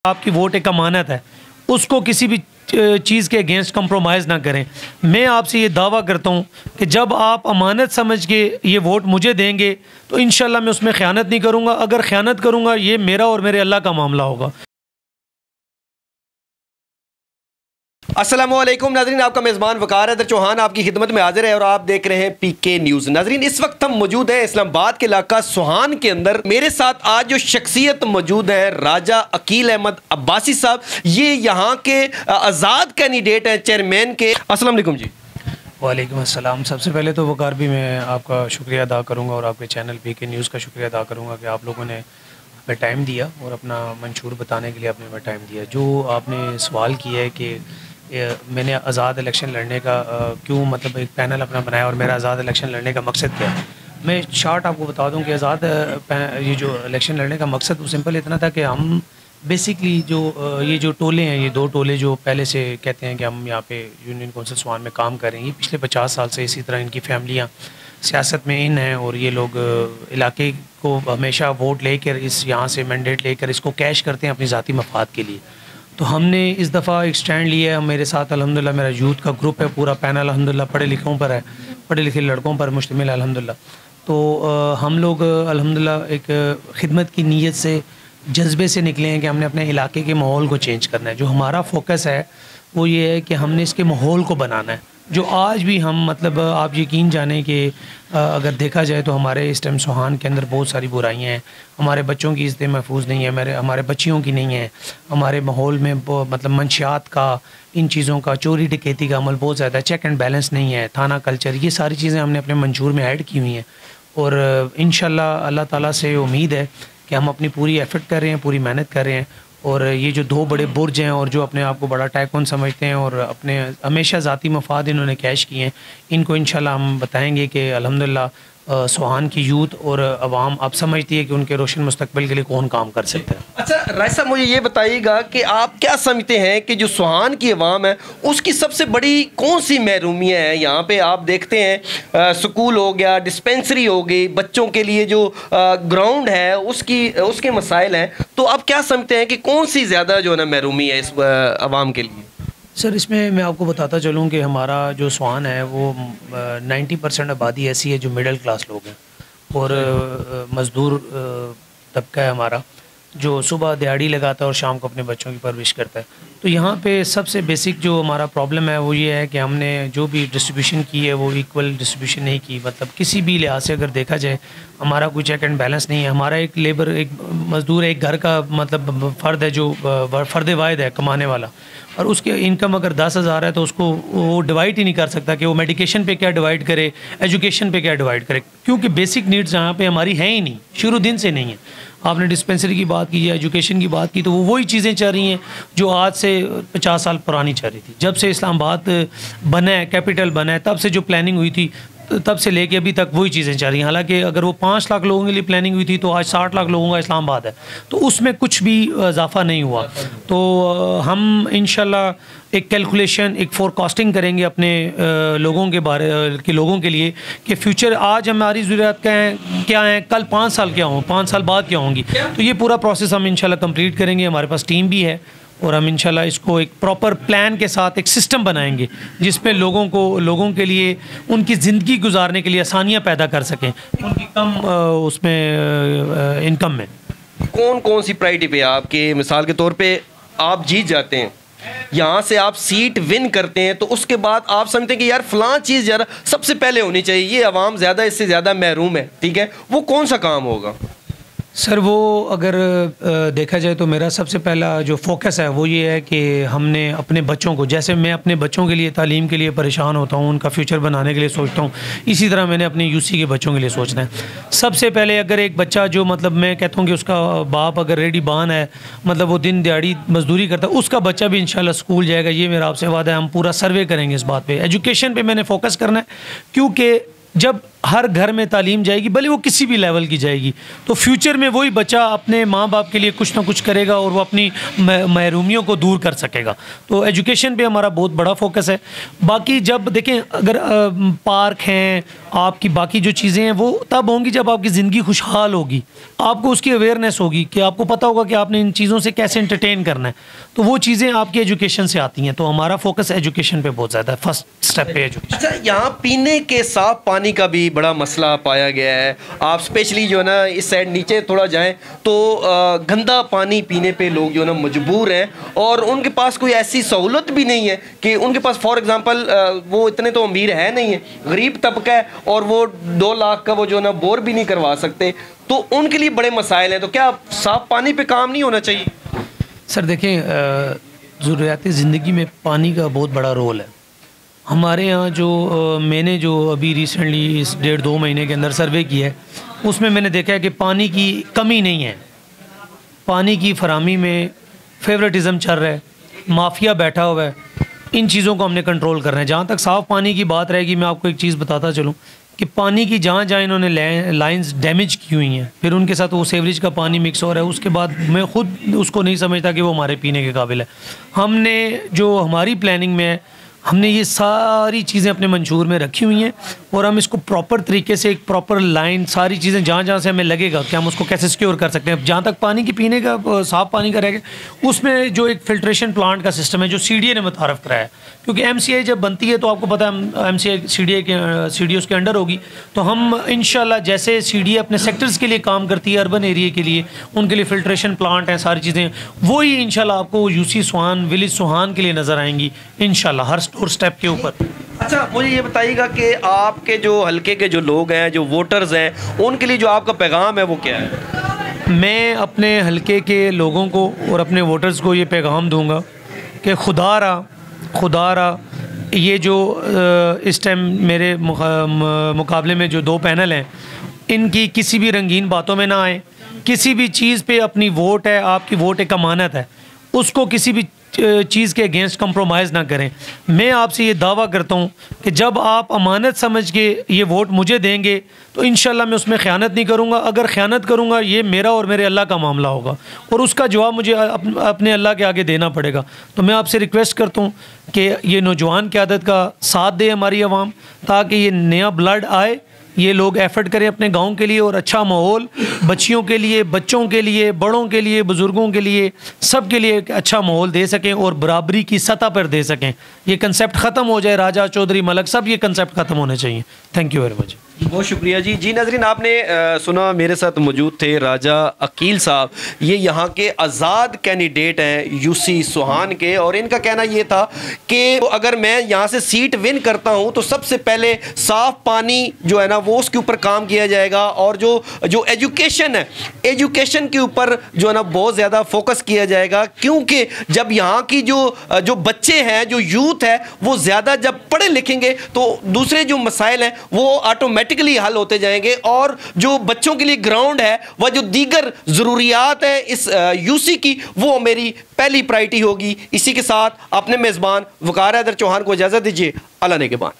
आपकी वोट एक अमानत है, उसको किसी भी चीज़ के अगेंस्ट कंप्रोमाइज़ ना करें। मैं आपसे ये दावा करता हूँ कि जब आप अमानत समझ के ये वोट मुझे देंगे तो इंशाल्लाह मैं उसमें ख़यानत नहीं करूँगा। अगर ख़यानत करूँगा ये मेरा और मेरे अल्लाह का मामला होगा। अस्सलाम वालेकुम नाज़रीन, आपका मेज़बान वकार हैदर चौहान आपकी खिदमत में हाजिर है और आप देख रहे हैं पीके न्यूज़। नाज़रीन, इस वक्त हम मौजूद हैं इस्लामाबाद के इलाका सुहान के अंदर। मेरे साथ आज जो शख्सियत मौजूद है राजा अकील अहमद अब्बासी साहब, ये यहाँ के आज़ाद कैंडिडेट हैं चेयरमैन के। अस्सलाम वालेकुम जी। वालेकुम अस्सलाम। सबसे पहले तो वकार भी मैं आपका शुक्रिया अदा करूँगा और आपके चैनल पीके न्यूज़ का शुक्रिया अदा करूँगा कि आप लोगों ने हमें टाइम दिया और अपना मंशूर बताने के लिए आपने हमें टाइम दिया। जो आपने सवाल किया है कि मैंने आज़ाद इलेक्शन लड़ने का क्यों मतलब एक पैनल अपना बनाया और मेरा आज़ाद इलेक्शन लड़ने का मकसद क्या है, मैं शार्ट आपको बता दूं कि आज़ाद ये जो इलेक्शन लड़ने का मकसद वो सिंपल इतना था कि हम बेसिकली जो ये जो टोले हैं, ये दो टोले जो पहले से कहते हैं कि हम यहाँ पे यूनियन कौंसिल सुहान में काम कर रहे हैं, ये पिछले 50 साल से इसी तरह इनकी फैमिलियाँ सियासत में इन हैं और ये लोग इलाके को हमेशा वोट लेकर इस यहाँ से मैंडेट लेकर इसको कैश करते हैं अपनी ज़ाती मफाद के लिए। तो हमने इस दफ़ा एक स्टैंड लिया है। मेरे साथ अल्हम्दुलिल्लाह मेरा यूथ का ग्रुप है, पूरा पैनल अल्हम्दुलिल्लाह पढ़े लिखों पर है, पढ़े लिखे लड़कों पर मुश्तमिल है अल्हम्दुलिल्लाह। तो हम लोग अल्हम्दुलिल्लाह एक खिदमत की नीयत से जज्बे से निकले हैं कि हमने अपने इलाके के माहौल को चेंज करना है। जो हमारा फोकस है वो ये है कि हमने इसके माहौल को बनाना है। जो आज भी हम मतलब आप यकीन जाने कि अगर देखा जाए तो हमारे इस टाइम सुहान के अंदर बहुत सारी बुराइयां हैं। हमारे बच्चों की इज़्ज़त महफूज नहीं है, हमारे बच्चियों की नहीं है। हमारे माहौल में मतलब मंशियात का, इन चीज़ों का, चोरी डकैती का अमल बहुत ज़्यादा है, चेक एंड बैलेंस नहीं है, थाना कल्चर, ये सारी चीज़ें हमने अपने मंशूर में ऐड की हुई हैं। और इंशाल्लाह अल्लाह ताला से उम्मीद है कि हम अपनी पूरी एफर्ट कर रहे हैं, पूरी मेहनत कर रहे हैं। और ये जो दो बड़े बुर्ज हैं और जो अपने आप को बड़ा टाइकून समझते हैं और अपने हमेशा ज़ाती मफाद इन्होंने कैश किए हैं, इनको इंशाल्लाह हम बताएंगे कि अल्हम्दुलिल्लाह सुहान की यूथ और अवाम अब समझती है कि उनके रोशन मुस्तकबिल के लिए कौन काम कर सकता है। अच्छा राय साहब, मुझे ये बताइएगा कि आप क्या समझते हैं कि जो सुहान की अवाम है उसकी सबसे बड़ी कौन सी महरूमियाँ हैं? यहाँ पे आप देखते हैं स्कूल हो गया, डिस्पेंसरी हो गई, बच्चों के लिए जो ग्राउंड है उसके मसाइल हैं, तो आप क्या समझते हैं कि कौन सी ज़्यादा जो है ना महरूमी है इस अवाम के लिए? सर, इसमें मैं आपको बताता चलूँ कि हमारा जो सुहान है वो 90% आबादी ऐसी है जो मिडिल क्लास लोग हैं और मज़दूर तबका है हमारा, जो सुबह दिहाड़ी लगाता है और शाम को अपने बच्चों की परवरिश करता है। तो यहाँ पे सबसे बेसिक जो हमारा प्रॉब्लम है वो ये है कि हमने जो भी डिस्ट्रीब्यूशन की है वो इक्वल डिस्ट्रीब्यूशन नहीं की। मतलब किसी भी लिहाज से अगर देखा जाए हमारा कोई चेक एंड बैलेंस नहीं है। हमारा एक लेबर, एक मज़दूर, एक घर का मतलब फ़र्द है जो फ़र्द वाहिद है कमाने वाला, और उसके इनकम अगर 10,000 है तो उसको वो डिवाइड ही नहीं कर सकता कि वो मेडिकेशन पे क्या डिवाइड करे, एजुकेशन पे क्या डिवाइड करे, क्योंकि बेसिक नीड्स यहाँ पे हमारी हैं ही नहीं, शुरू दिन से नहीं है। आपने डिस्पेंसरी की बात की या एजुकेशन की बात की तो वो वही चीज़ें चल रही हैं जो आज से 50 साल पुरानी चल रही थी। जब से इस्लामाबाद बना है, कैपिटल बना है, तब से जो प्लानिंग हुई थी तब से लेके अभी तक वही चीज़ें चल रही हैं। हालांकि अगर वो 5 लाख लोगों के लिए प्लानिंग हुई थी तो आज 60 लाख लोगों का इस्लामाबाद है, तो उसमें कुछ भी इजाफा नहीं हुआ। तो हम इंशाल्लाह एक कैलकुलेशन, एक फोरकास्टिंग करेंगे अपने लोगों के बारे के लोगों के लिए कि फ्यूचर आज हमारी ज़रूरत क्या हैं, कल 5 साल क्या हों, 5 साल बाद क्या होंगी। तो ये पूरा प्रोसेस हम इंशाल्लाह कंप्लीट करेंगे। हमारे पास टीम भी है और हम इंशाल्लाह इसको एक प्रॉपर प्लान के साथ एक सिस्टम बनाएंगे जिसमें लोगों के लिए उनकी ज़िंदगी गुजारने के लिए आसानियाँ पैदा कर सकें, उनकी कम उसमें इनकम में। कौन कौन सी प्रायोरिटी पे आपके, मिसाल के तौर पे आप जीत जाते हैं, यहाँ से आप सीट विन करते हैं, तो उसके बाद आप समझते हैं कि यार फ़लाँ चीज़ ज़रा सबसे पहले होनी चाहिए, ये आवाम ज़्यादा इससे ज़्यादा महरूम है, ठीक है, वो कौन सा काम होगा? सर, वो अगर देखा जाए तो मेरा सबसे पहला जो फोकस है वो ये है कि हमने अपने बच्चों को, जैसे मैं अपने बच्चों के लिए तालीम के लिए परेशान होता हूँ, उनका फ्यूचर बनाने के लिए सोचता हूँ, इसी तरह मैंने अपने यूसी के बच्चों के लिए सोचना है। सबसे पहले अगर एक बच्चा जो मतलब मैं कहता हूँ कि उसका बाप अगर रेडी बान है, मतलब वो दिन दिहाड़ी मजदूरी करता है, उसका बच्चा भी इंशाल्लाह स्कूल जाएगा, ये मेरा आपसे वादा है। हम पूरा सर्वे करेंगे इस बात पर। एजुकेशन पर मैंने फोकस करना है क्योंकि जब हर घर में तालीम जाएगी, भले वो किसी भी लेवल की जाएगी, तो फ्यूचर में वही बच्चा अपने माँ बाप के लिए कुछ ना कुछ करेगा और वो अपनी महरूमियों को दूर कर सकेगा। तो एजुकेशन पे हमारा बहुत बड़ा फोकस है। बाकी जब देखें, अगर पार्क हैं, आपकी बाकी जो चीज़ें हैं वो तब होंगी जब आपकी ज़िंदगी खुशहाल होगी, आपको उसकी अवेयरनेस होगी कि आपको पता होगा कि आपने इन चीज़ों से कैसे एंटरटेन करना है, तो वो चीज़ें आपकी एजुकेशन से आती हैं। तो हमारा फोकस एजुकेशन पे बहुत ज़्यादा है, फर्स्ट स्टेप पे एजुकेशन। अच्छा, यहाँ पीने के साफ पानी का भी बड़ा मसला पाया गया है। आप स्पेशली जो है ना इस साइड नीचे थोड़ा जाएं तो गंदा पानी पीने पे लोग जो है ना मजबूर हैं, और उनके पास कोई ऐसी सहूलत भी नहीं है कि उनके पास, फॉर एग्जांपल वो इतने तो अमीर है नहीं है, गरीब तबका है, और वो 2 लाख का वो जो है ना बोर भी नहीं करवा सकते, तो उनके लिए बड़े मसाइल हैं। तो क्या साफ पानी पे काम नहीं होना चाहिए? सर देखें, ज़रूरियाती ज़िंदगी में पानी का बहुत बड़ा रोल है। हमारे यहाँ जो मैंने जो अभी रिसेंटली इस 1.5-2 महीने के अंदर सर्वे किया है, उसमें मैंने देखा है कि पानी की कमी नहीं है। पानी की फरामी में फेवरेटिज़म चल रहा है, माफिया बैठा हुआ है। इन चीज़ों को हमने कंट्रोल करना है। जहाँ तक साफ़ पानी की बात रहेगी, मैं आपको एक चीज़ बताता चलूँ कि पानी की जहाँ जहाँ इन्होंने लाइंस डैमेज की हुई हैं, फिर उनके साथ वो सेवरेज का पानी मिक्स हो रहा है, उसके बाद मैं ख़ुद उसको नहीं समझता कि वो हमारे पीने के काबिल है। हमने जो हमारी प्लानिंग में है, हमने ये सारी चीज़ें अपने मंशूर में रखी हुई हैं, और हम इसको प्रॉपर तरीके से एक प्रॉपर लाइन, सारी चीज़ें जहाँ जहाँ से हमें लगेगा कि हम उसको कैसे सिक्योर कर सकते हैं। जहाँ तक पानी की पीने का साफ़ पानी का रहेगा, उसमें जो एक फ़िल्ट्रेशन प्लांट का सिस्टम है जो CDA ने मुतारफ़ कराया है, क्योंकि MCI जब बनती है तो आपको पता है MCI CDA उसके अंडर होगी। तो हम इंशाल्लाह जैसे CDA अपने सेक्टर्स के लिए काम करती है, अर्बन एरिया के लिए उनके लिए फ़िल्ट्रेशन प्लांट हैं, सारी चीज़ें वही इंशाल्लाह आपको UC सोहान, विलेज सोहान के लिए नज़र आएंगी इंशाल्लाह, हर स्टेप के ऊपर। अच्छा, मुझे ये बताइएगा कि आपके जो हल्के के जो लोग हैं, जो वोटर्स हैं, उनके लिए जो आपका पैगाम है वो क्या है? मैं अपने हल्के के लोगों को और अपने वोटर्स को ये पैगाम दूंगा कि खुदारा ये जो इस टाइम मेरे मुकाबले में जो 2 पैनल हैं, इनकी किसी भी रंगीन बातों में ना आए। किसी भी चीज़ पे अपनी वोट है, आपकी वोट एक अमानत है, उसको किसी भी चीज़ के अगेंस्ट कंप्रोमाइज़ ना करें। मैं आपसे ये दावा करता हूँ कि जब आप अमानत समझ के ये वोट मुझे देंगे तो इंशाल्लाह मैं उसमें ख़यानत नहीं करूँगा। अगर ख़यानत करूँगा, ये मेरा और मेरे अल्लाह का मामला होगा, और उसका जवाब मुझे अपने अल्लाह के आगे देना पड़ेगा। तो मैं आपसे रिक्वेस्ट करता हूँ कि ये नौजवान क़यादत का साथ दे हमारी आवाम, ताकि ये नया ब्लड आए, ये लोग एफर्ट करें अपने गांव के लिए, और अच्छा माहौल बच्चियों के लिए, बच्चों के लिए, बड़ों के लिए, बुज़ुर्गों के लिए, सब के लिए एक अच्छा माहौल दे सकें और बराबरी की सतह पर दे सकें। ये कंसेप्ट ख़त्म हो जाए, राजा चौधरी मलक सब ये कंसेप्ट ख़त्म होने चाहिए। Thank you very much. बहुत शुक्रिया जी। जी नाज़रीन, आपने सुना, मेरे साथ मौजूद थे राजा अकील साहब। ये यहाँ के आज़ाद कैंडिडेट हैं UC सोहान के, और इनका कहना ये था कि अगर मैं यहाँ से सीट विन करता हूँ तो सबसे पहले साफ़ पानी जो है ना वो उसके ऊपर काम किया जाएगा, और जो एजुकेशन है, एजुकेशन के ऊपर जो है ना बहुत ज़्यादा फोकस किया जाएगा, क्योंकि जब यहाँ की जो बच्चे हैं, जो यूथ है, वो ज़्यादा जब पढ़े लिखेंगे तो दूसरे जो मसाइल हैं वो ऑटोमेटिकली हल होते जाएंगे, और जो बच्चों के लिए ग्राउंड है, वह जो दीगर ज़रूरियात है इस UC की, वो मेरी पहली प्रायोरिटी होगी। इसी के साथ अपने मेज़बान वकार हैदर चौहान को इजाज़त दीजिए। अल्लाह ने के बाद।